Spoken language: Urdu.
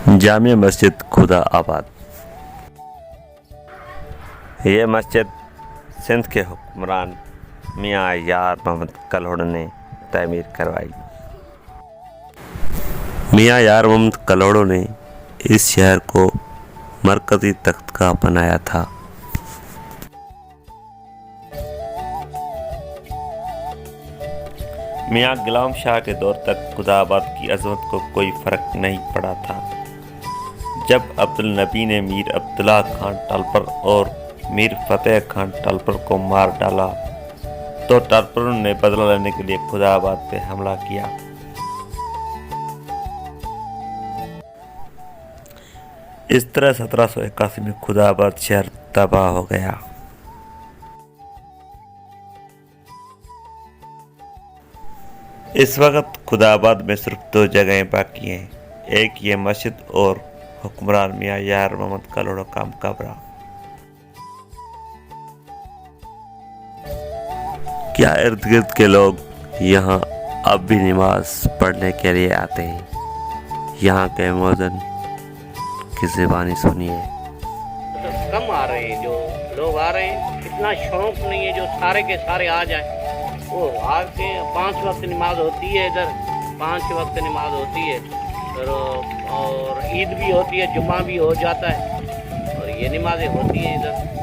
جامع مسجد خدا آباد۔ یہ مسجد سندھ کے حکمران میاں یار محمد کلہوڑ نے تعمیر کروائی۔ میاں یار محمد کلہوڑ نے اس شہر کو مرکزی تخت کا بنایا تھا۔ میاں غلام شاہ کے دور تک خدا آباد کی عظمت کو کوئی فرق نہیں پڑا تھا۔ جب عبدالنبی نے میر عبداللہ خان ٹالپر اور میر فتح خان ٹالپر کو مار ڈالا تو ٹالپروں نے بدلہ لینے کے لیے خدا آباد پہ حملہ کیا۔ اس طرح 1781 میں خدا آباد شہر تباہ ہو گیا۔ اس وقت خدا آباد میں صرف 2 جگہیں باقی ہیں، ایک یہ مسجد اور حکمران میاں یار محمد کلہوڑ کا مقبرہ۔ کیا ارد گرد کے لوگ یہاں اب بھی نماز پڑھنے کے لیے آتے ہیں؟ یہاں کے مؤذن کی زبانی سنیے۔ کم آ رہے ہیں، جو لوگ آ رہے ہیں اتنا شوق نہیں ہے جو سارے کے سارے آ جائیں۔ وہ آ کے 5 وقت نماز ہوتی ہے، ادھر 5 وقت نماز ہوتی ہے، اور عید بھی ہوتی ہے، جمعہ بھی ہو جاتا ہے، اور یہ نمازیں ہوتی ہیں ادھر۔